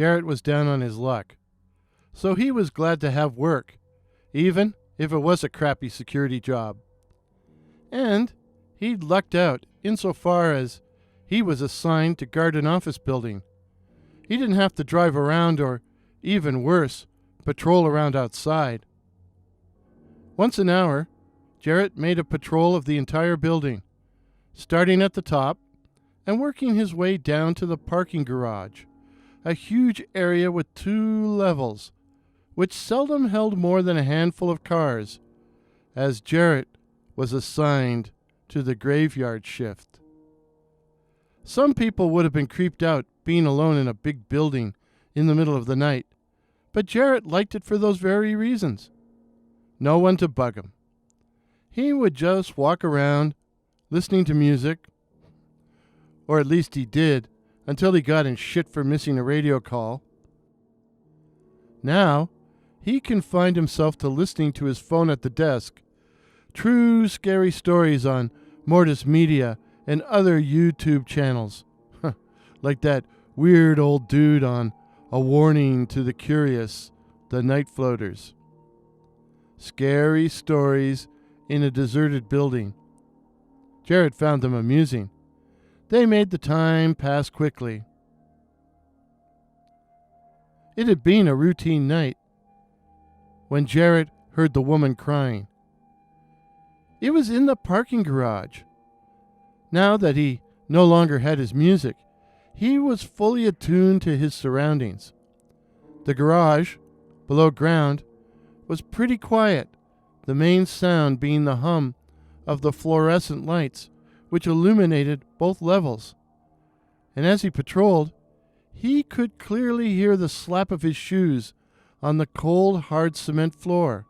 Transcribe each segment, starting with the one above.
Jarrett was down on his luck, so he was glad to have work, even if it was a crappy security job. And he'd lucked out insofar as he was assigned to guard an office building. He didn't have to drive around or, even worse, patrol around outside. Once an hour, Jarrett made a patrol of the entire building, starting at the top and working his way down to the parking garage, a huge area with 2 levels, which seldom held more than a handful of cars, as Jarrett was assigned to the graveyard shift. Some people would have been creeped out being alone in a big building in the middle of the night, but Jarrett liked it for those very reasons. No one to bug him. He would just walk around, listening to music, or at least he did, until he got in shit for missing a radio call. Now, he confined himself to listening to his phone at the desk, true scary stories on Mortis Media and other YouTube channels, like that weird old dude on A Warning to the Curious, the Night Floaters. Scary stories in a deserted building. Jarrett found them amusing. They made the time pass quickly. It had been a routine night when Jarrett heard the woman crying. It was in the parking garage. Now that he no longer had his music, he was fully attuned to his surroundings. The garage, below ground, was pretty quiet, the main sound being the hum of the fluorescent lights which illuminated both levels. And as he patrolled, he could clearly hear the slap of his shoes on the cold, hard cement floor.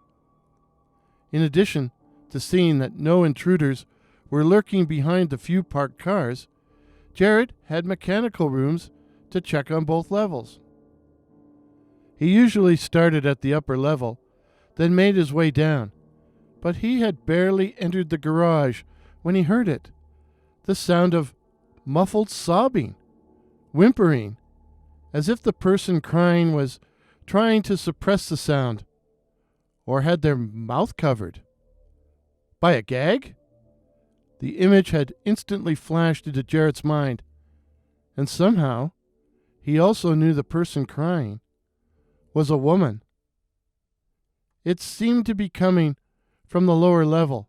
In addition to seeing that no intruders were lurking behind the few parked cars, Jarrett had mechanical rooms to check on both levels. He usually started at the upper level, then made his way down, but he had barely entered the garage when he heard it, the sound of muffled sobbing, whimpering, as if the person crying was trying to suppress the sound, or had their mouth covered. By a gag? The image had instantly flashed into Jarrett's mind, and somehow he also knew the person crying was a woman. It seemed to be coming from the lower level,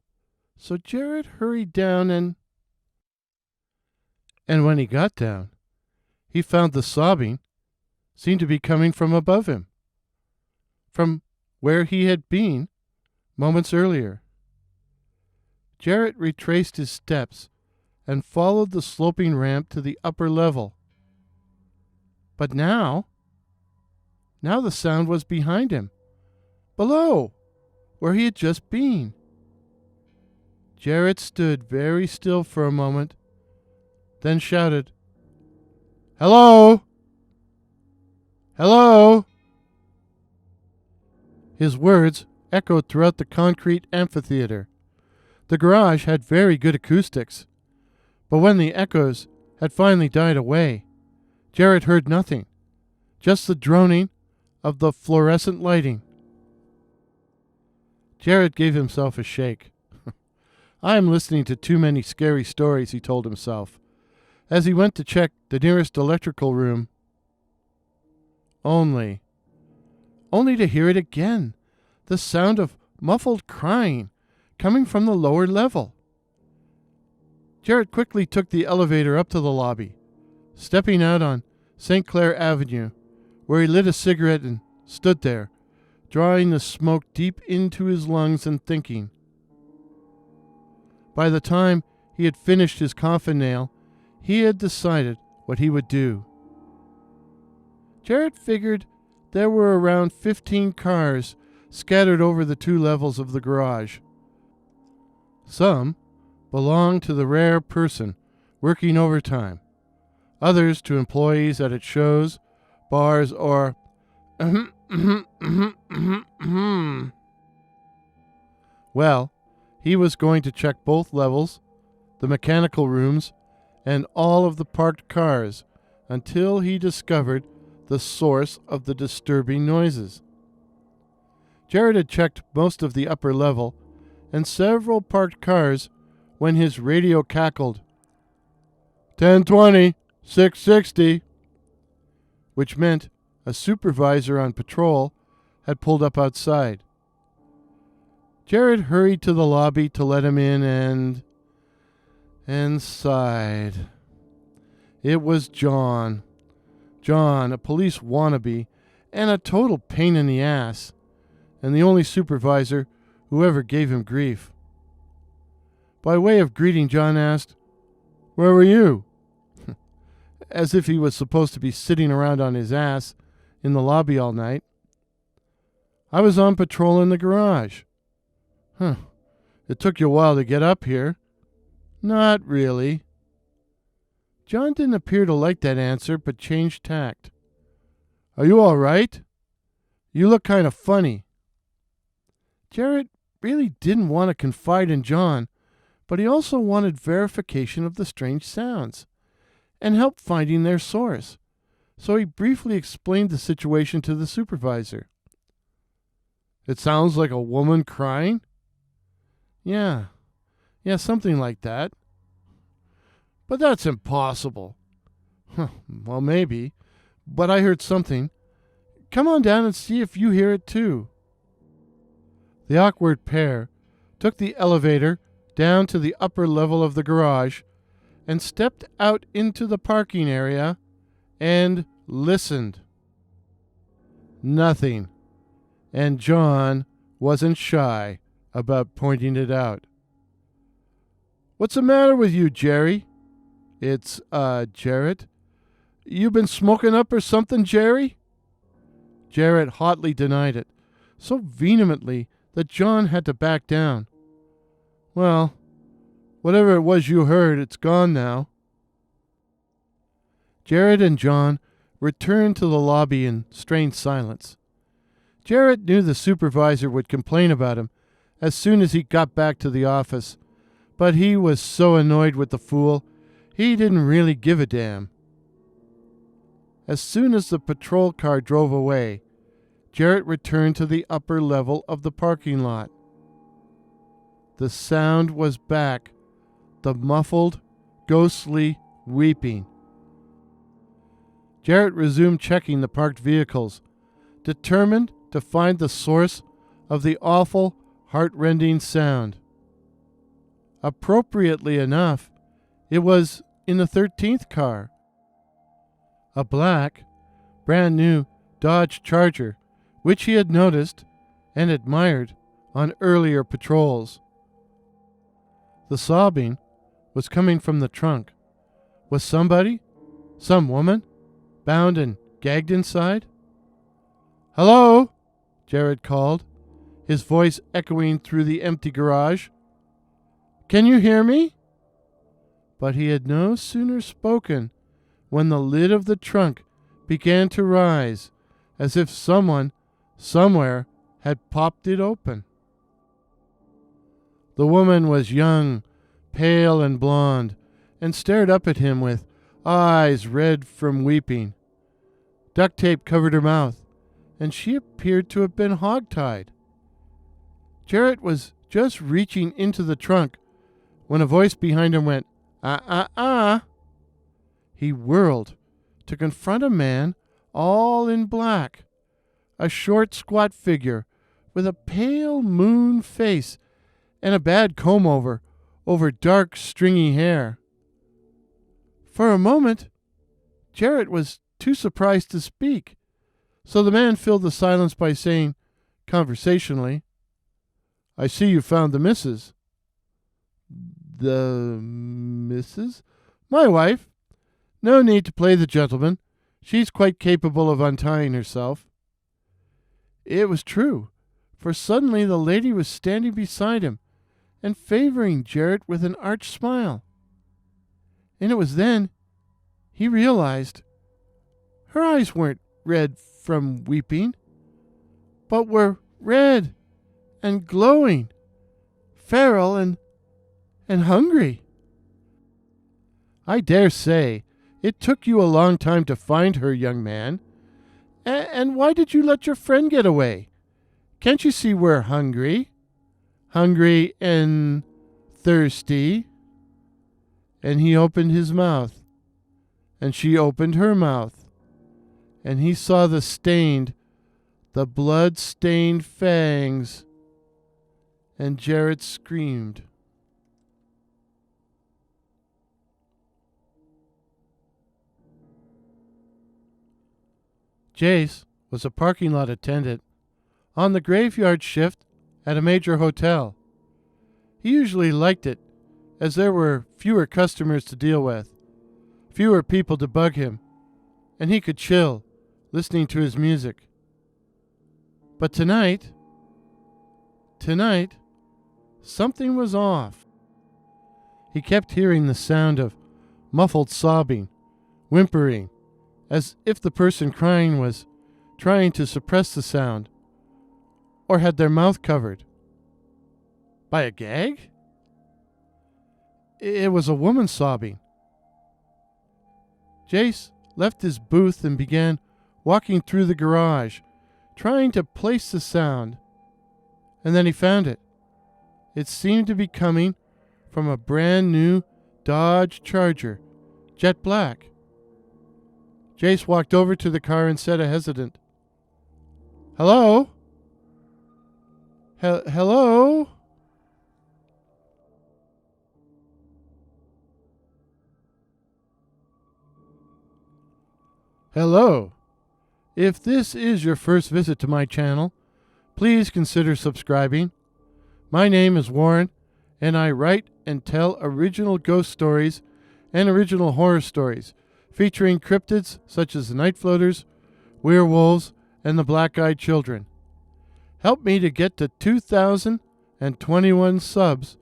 so Jarrett hurried down and when he got down, he found the sobbing seemed to be coming from above him, from where he had been moments earlier. Jarrett retraced his steps and followed the sloping ramp to the upper level. But now the sound was behind him, below, where he had just been. Jarrett stood very still for a moment, then shouted, "Hello! Hello!" His words echoed throughout the concrete amphitheater. The garage had very good acoustics, but when the echoes had finally died away, Jarrett heard nothing, just the droning of the fluorescent lighting. Jarrett gave himself a shake. "I am listening to too many scary stories," he told himself, as he went to check the nearest electrical room. Only to hear it again, the sound of muffled crying coming from the lower level. Jarrett quickly took the elevator up to the lobby, stepping out on St. Clair Avenue, where he lit a cigarette and stood there, drawing the smoke deep into his lungs and thinking. By the time he had finished his coffin nail, he had decided what he would do. Jarrett figured there were around 15 cars scattered over the 2 levels of the garage. Some belonged to the rare person working overtime, others to employees at its shows, bars, or well, he was going to check both levels, the mechanical rooms, and all of the parked cars until he discovered the source of the disturbing noises. Jared had checked most of the upper level and several parked cars when his radio cackled, 1020, 660, which meant a supervisor on patrol had pulled up outside. Jared hurried to the lobby to let him in and sighed. It was John. John, a police wannabe and a total pain in the ass, and the only supervisor who ever gave him grief. By way of greeting, John asked, "Where were you?" As if he was supposed to be sitting around on his ass in the lobby all night. "I was on patrol in the garage." "Huh. It took you a while to get up here." "Not really." John didn't appear to like that answer, but changed tact. "Are you all right? You look kind of funny." Jared really didn't want to confide in John, but he also wanted verification of the strange sounds and help finding their source, so he briefly explained the situation to the supervisor. "It sounds like a woman crying?" Yeah, something like that." "But that's impossible." "Well, maybe, but I heard something. Come on down and see if you hear it too." The awkward pair took the elevator down to the upper level of the garage and stepped out into the parking area and listened. Nothing, and John wasn't shy about pointing it out. "What's the matter with you, Jerry?" "It's, Jarrett. You been smoking up or something, Jerry?" Jarrett hotly denied it, so vehemently that John had to back down. "Well, whatever it was you heard, it's gone now." Jarrett and John returned to the lobby in strained silence. Jarrett knew the supervisor would complain about him as soon as he got back to the office, but he was so annoyed with the fool, he didn't really give a damn. As soon as the patrol car drove away, Jarrett returned to the upper level of the parking lot. The sound was back, the muffled, ghostly weeping. Jarrett resumed checking the parked vehicles, determined to find the source of the awful, heart-rending sound. Appropriately enough, it was in the 13th car, a black, brand-new Dodge Charger, which he had noticed and admired on earlier patrols. The sobbing was coming from the trunk. Was somebody, some woman, bound and gagged inside? "Hello?" Jared called, his voice echoing through the empty garage. "Can you hear me?" But he had no sooner spoken when the lid of the trunk began to rise, as if someone, somewhere, had popped it open. The woman was young, pale and blonde, and stared up at him with eyes red from weeping. Duct tape covered her mouth, and she appeared to have been hogtied. Jarrett was just reaching into the trunk when a voice behind him went, "Ah." He whirled to confront a man all in black, a short, squat figure with a pale moon face and a bad comb-over over dark, stringy hair. For a moment, Jarrett was too surprised to speak, so the man filled the silence by saying, conversationally, "I see you found the missus." "The missus?" "My wife. No need to play the gentleman. She's quite capable of untying herself." It was true, for suddenly the lady was standing beside him and favoring Jarrett with an arch smile. And it was then he realized her eyes weren't red from weeping, but were red and glowing, feral and hungry. "I dare say it took you a long time to find her, young man. And why did you let your friend get away? Can't you see we're hungry? Hungry and thirsty?" And he opened his mouth, and she opened her mouth, and he saw the blood-stained fangs, and Jarrett screamed. Jace was a parking lot attendant on the graveyard shift at a major hotel. He usually liked it, as there were fewer customers to deal with, fewer people to bug him, and he could chill, listening to his music. But tonight, something was off. He kept hearing the sound of muffled sobbing, whimpering, as if the person crying was trying to suppress the sound, or had their mouth covered. By a gag? It was a woman sobbing. Jace left his booth and began walking through the garage, trying to place the sound, and then he found it. It seemed to be coming from a brand new Dodge Charger, jet black. Jace walked over to the car and said, hesitant, "Hello? Hello?" Hello. If this is your first visit to my channel, please consider subscribing. My name is Warren, and I write and tell original ghost stories and original horror stories featuring cryptids such as the night floaters, werewolves, and the black-eyed children. Help me to get to 2,021 subs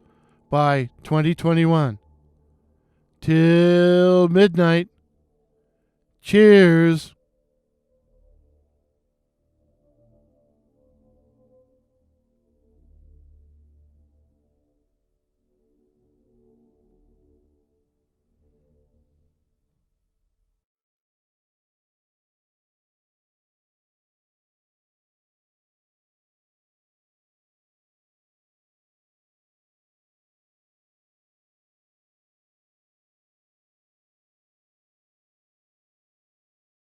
by 2021. Till midnight. Cheers.